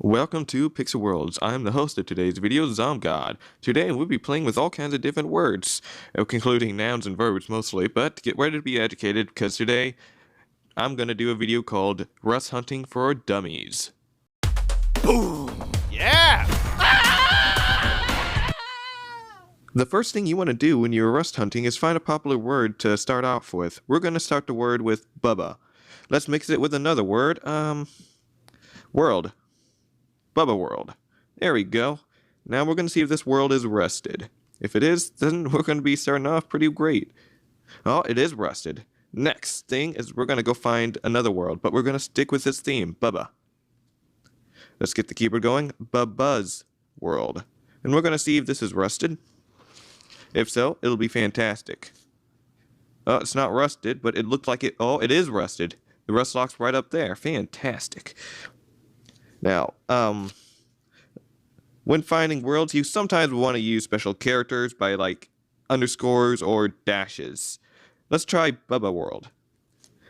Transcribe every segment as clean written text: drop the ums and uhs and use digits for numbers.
Welcome to Pixelworlds. I'm the host of today's video, ZomGod. Today we'll be playing with all kinds of different words, including nouns and verbs mostly, but get ready to be educated because today I'm going to do a video called Rust Hunting for Dummies. Boom! Yeah! The first thing you want to do when you're rust hunting is find a popular word to start off with. We're going to start the word with Bubba. Let's mix it with another word, world. Bubba world. There we go. Now we're going to see if this world is rusted. If it is, then we're going to be starting off pretty great. Oh, it is rusted. Next thing is we're going to go find another world, but we're going to stick with this theme, Bubba. Let's get the keyboard going. Bubba's world. And we're going to see if this is rusted. If so, it'll be fantastic. Oh, it's not rusted, but it looked like it. Oh, it is rusted. The rust lock's right up there. Fantastic. Now, when finding worlds, you sometimes want to use special characters by like underscores or dashes. Let's try Bubba World.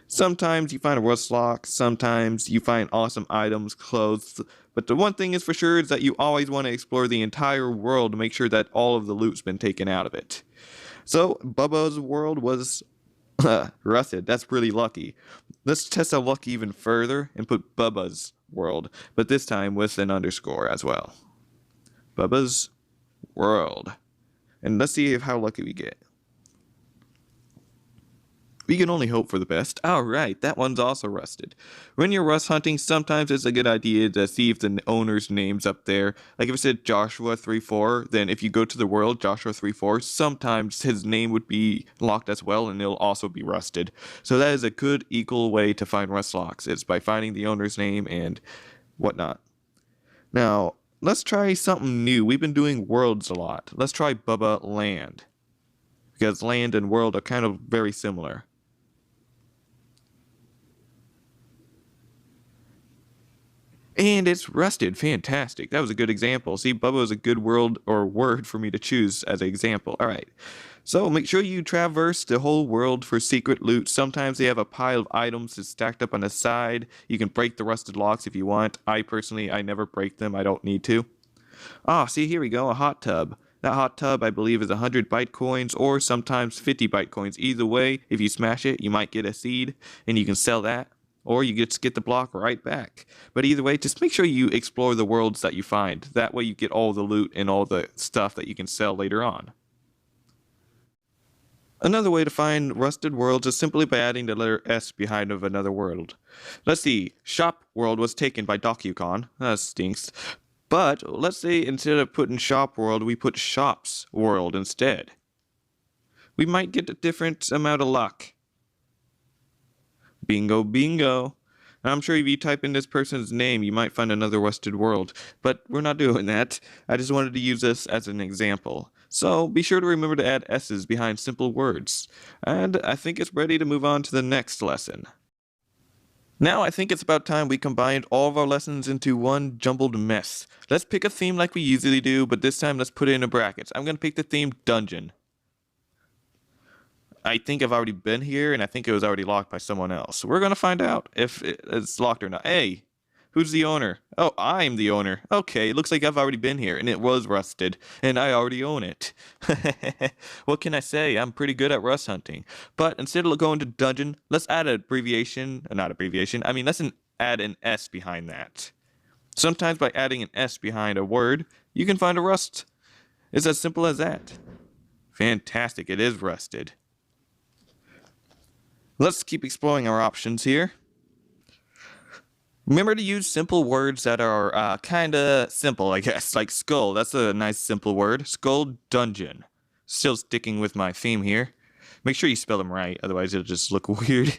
Sometimes you find a rust lock, sometimes you find awesome items, clothes, but the one thing is for sure is that you always want to explore the entire world to make sure that all of the loot's been taken out of it. So, Bubba's world was rusted. That's really lucky. Let's test our luck even further and put Bubba's world, but this time with an underscore as well. Bubba's world. And let's see how lucky we get. We can only hope for the best. Alright, that one's also rusted. When you're rust hunting, sometimes it's a good idea to see if the owner's name's up there. Like if it said Joshua 34, then if you go to the world, Joshua 34, sometimes his name would be locked as well and it'll also be rusted. So that is a good equal way to find rust locks. It's by finding the owner's name and whatnot. Now, let's try something new. We've been doing worlds a lot. Let's try Bubba Land. Because land and world are kind of very similar. And it's rusted. Fantastic. That was a good example. See, Bubba is a good world or word for me to choose as an example. Alright. So make sure you traverse the whole world for secret loot. Sometimes they have a pile of items that's stacked up on the side. You can break the rusted locks if you want. I never break them. I don't need to. Ah, see, here we go. A hot tub. That hot tub, I believe, is 100 Bitcoins or sometimes 50 Bitcoins. Either way, if you smash it, you might get a seed and you can sell that. Or you just get the block right back. But either way, just make sure you explore the worlds that you find. That way you get all the loot and all the stuff that you can sell later on. Another way to find rusted worlds is simply by adding the letter S behind of another world. Let's see, Shop World was taken by DocuCon. That stinks. But let's say instead of putting Shop World, we put Shops World instead. We might get a different amount of luck. Bingo, bingo. And I'm sure if you type in this person's name, you might find another rusted world. But we're not doing that. I just wanted to use this as an example. So be sure to remember to add S's behind simple words. And I think it's ready to move on to the next lesson. Now I think it's about time we combined all of our lessons into one jumbled mess. Let's pick a theme like we usually do, but this time let's put it in brackets. I'm going to pick the theme Dungeon. I think I've already been here, and I think it was already locked by someone else. We're going to find out if it's locked or not. Hey, who's the owner? Oh, I'm the owner. Okay, it looks like I've already been here, and it was rusted, and I already own it. What can I say? I'm pretty good at rust hunting. But instead of going to dungeon, let's add an abbreviation. Not abbreviation. I mean, let's add an S behind that. Sometimes by adding an S behind a word, you can find a rust. It's as simple as that. Fantastic, it is rusted. Let's keep exploring our options here. Remember to use simple words that are kind of simple, I guess. Like skull, that's a nice simple word. Skull dungeon. Still sticking with my theme here. Make sure you spell them right, otherwise it'll just look weird.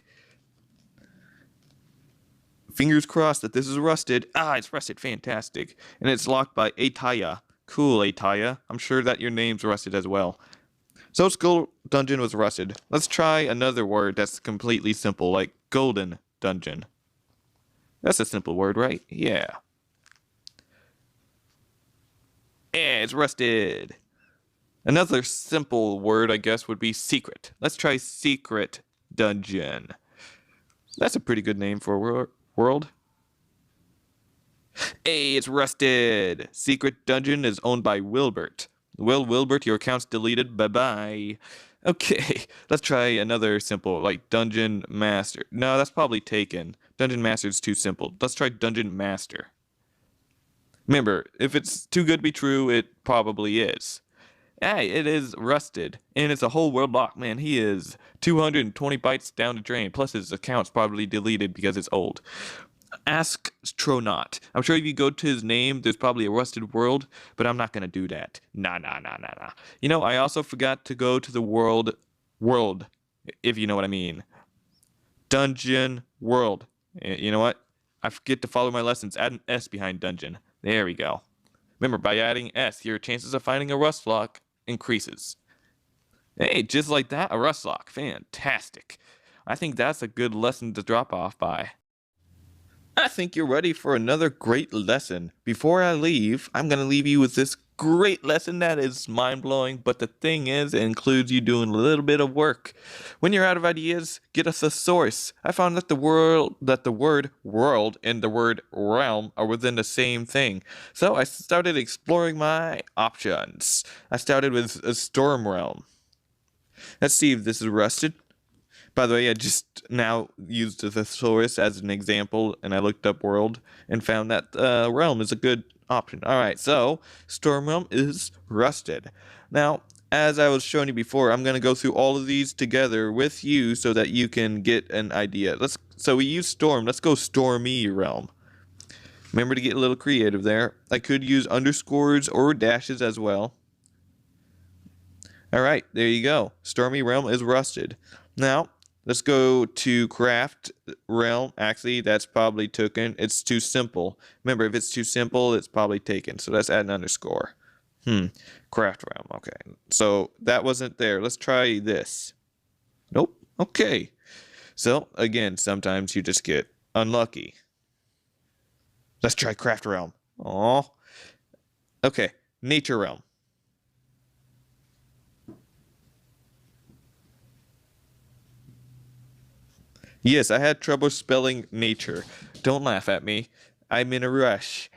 Fingers crossed that this is rusted. Ah, it's rusted. Fantastic. And it's locked by Ataya. Cool, Ataya. I'm sure that your name's rusted as well. So Skull Dungeon was rusted. Let's try another word that's completely simple, like Golden Dungeon. That's a simple word, right? Yeah. Yeah, it's rusted. Another simple word, I guess, would be secret. Let's try Secret Dungeon. That's a pretty good name for a world. Hey, it's rusted. Secret dungeon is owned by Wilbert. Well, Wilbert, your account's deleted. Bye-bye. Okay, let's try another simple, like Dungeon Master. No, that's probably taken. Dungeon Master is too simple. Let's try Dungeon Master. Remember, if it's too good to be true, it probably is. Hey, it is rusted, and it's a whole world lock. Man, he is 220 bytes down the drain, plus his account's probably deleted because it's old. Ask Tronaut. I'm sure if you go to his name, there's probably a rusted world, but I'm not gonna do that. Nah, nah, nah, nah, nah. You know, I also forgot to go to the world, if you know what I mean. Dungeon world. You know what? I forget to follow my lessons. Add an S behind dungeon. There we go. Remember, by adding S, your chances of finding a rust lock increases. Hey, just like that, a rust lock. Fantastic. I think that's a good lesson to drop off by. I think you're ready for another great lesson. Before I leave, I'm going to leave you with this great lesson that is mind-blowing, but the thing is, it includes you doing a little bit of work. When you're out of ideas, get a thesaurus. I found that the word world and the word realm are within the same thing. So I started exploring my options. I started with a storm realm. Let's see if this is rusted. By the way, I just now used the thesaurus as an example, and I looked up world and found that realm is a good option. All right, so storm realm is rusted. Now, as I was showing you before, I'm going to go through all of these together with you so that you can get an idea. So we use storm. Let's go stormy realm. Remember to get a little creative there. I could use underscores or dashes as well. All right, there you go. Stormy realm is rusted. Now, let's go to craft realm. Actually, that's probably taken. It's too simple. Remember, if it's too simple, it's probably taken. So let's add an underscore. Craft realm. Okay. So that wasn't there. Let's try this. Nope. Okay. So again, sometimes you just get unlucky. Let's try craft realm. Aw. Okay. Nature realm. Yes, I had trouble spelling nature. Don't laugh at me. I'm in a rush.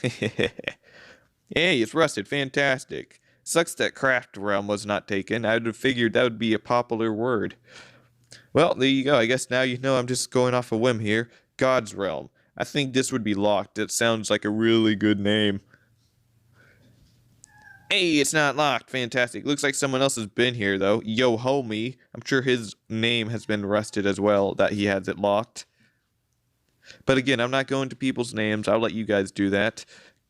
Hey, it's rusted. Fantastic. Sucks that craft realm was not taken. I would have figured that would be a popular word. Well, there you go. I guess now you know I'm just going off a whim here. God's realm. I think this would be locked. It sounds like a really good name. Hey, it's not locked. Fantastic. Looks like someone else has been here, though. Yo, homie. I'm sure his name has been rusted as well, that he has it locked. But again, I'm not going to people's names. I'll let you guys do that.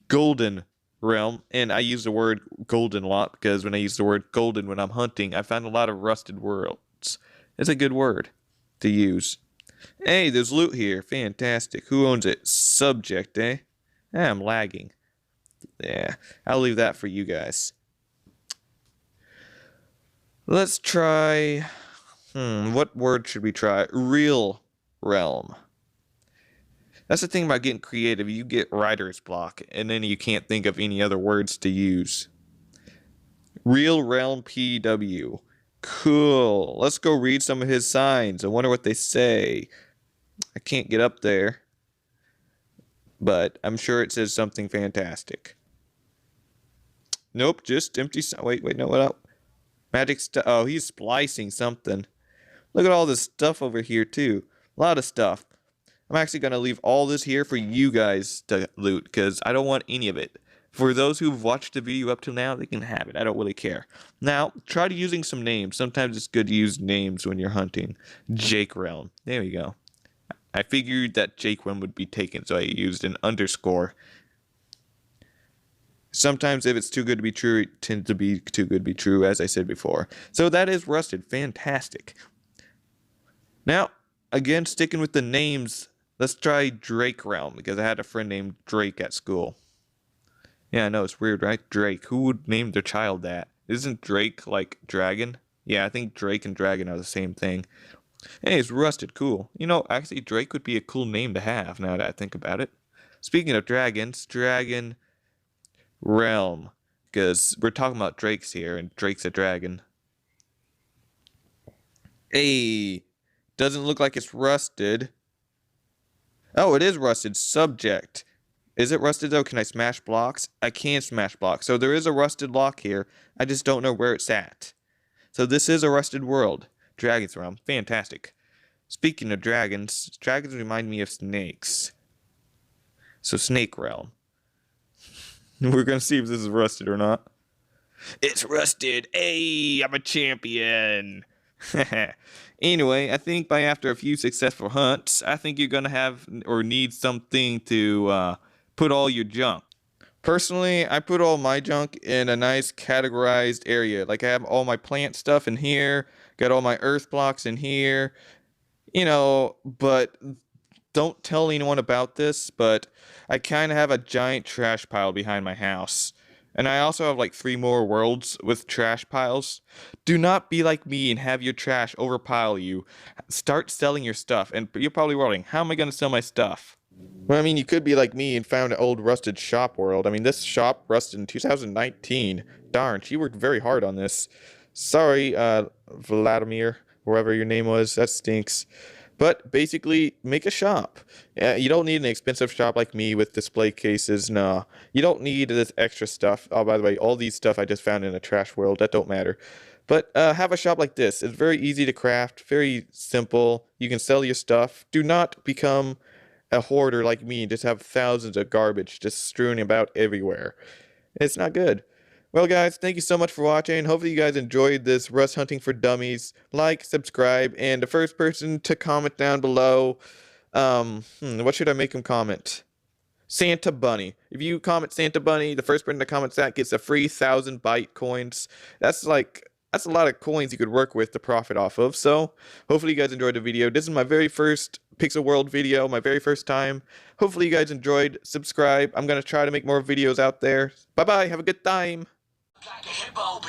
Golden realm. And I use the word golden a lot because when I use the word golden when I'm hunting, I found a lot of rusted worlds. It's a good word to use. Hey, there's loot here. Fantastic. Who owns it? Subject, eh? I'm lagging. Yeah, I'll leave that for you guys. Let's try... what word should we try? Real realm. That's the thing about getting creative. You get writer's block, and then you can't think of any other words to use. Real realm PW. Cool. Let's go read some of his signs. I wonder what they say. I can't get up there, but I'm sure it says something fantastic. Nope, just empty. Wait, no, what up? Magic stuff. Oh, he's splicing something. Look at all this stuff over here, too. A lot of stuff. I'm actually going to leave all this here for you guys to loot, because I don't want any of it. For those who've watched the video up till now, they can have it. I don't really care. Now, try using some names. Sometimes it's good to use names when you're hunting. Jake Realm. There we go. I figured that Jake Realm would be taken, so I used an underscore. Sometimes if it's too good to be true, it tends to be too good to be true, as I said before. So that is rusted. Fantastic. Now, again, sticking with the names, let's try Drake Realm, because I had a friend named Drake at school. Yeah, I know, it's weird, right? Drake. Who would name their child that? Isn't Drake like dragon? Yeah, I think Drake and dragon are the same thing. Hey, it's rusted. Cool. You know, actually, Drake would be a cool name to have, now that I think about it. Speaking of dragons, Dragon Realm, because we're talking about drakes here, and Drake's a dragon. Hey, doesn't look like it's rusted. Oh, it is rusted. Subject. Is it rusted though? Can I smash blocks? I can smash blocks. So there is a rusted lock here. I just don't know where it's at. So this is a rusted world. Dragon's Realm. Fantastic. Speaking of dragons, dragons remind me of snakes. So Snake Realm. We're gonna see if this is rusted or not. It's rusted. Hey, I'm a champion. Anyway, I think by after a few successful hunts, I think you're gonna have or need something to put all your junk. Personally, I put all my junk in a nice categorized area. Like I have all my plant stuff in here, got all my earth blocks in here, but don't tell anyone about this, but I kind of have a giant trash pile behind my house. And I also have like 3 more worlds with trash piles. Do not be like me and have your trash overpile you. Start selling your stuff. And you're probably wondering, how am I going to sell my stuff? Well, I mean, you could be like me and found an old rusted shop world. I mean, this shop rusted in 2019. Darn, she worked very hard on this. Sorry, Vladimir, whoever your name was. That stinks. But basically, make a shop. You don't need an expensive shop like me with display cases. No, you don't need this extra stuff. Oh, by the way, all these stuff I just found in a trash world. That don't matter. But have a shop like this. It's very easy to craft, very simple. You can sell your stuff. Do not become a hoarder like me and just have thousands of garbage just strewn about everywhere. It's not good. Well, guys, thank you so much for watching. Hopefully you guys enjoyed this Rust Hunting for Dummies. Like, subscribe, and the first person to comment down below, what should I make him comment? Santa Bunny. If you comment Santa Bunny, the first person that comments that gets a free 1,000 byte coins. That's a lot of coins you could work with to profit off of. So, hopefully you guys enjoyed the video. This is my very first Pixelworld video, my very first time. Hopefully you guys enjoyed. Subscribe. I'm going to try to make more videos out there. Bye-bye. Have a good time. Like a hippo,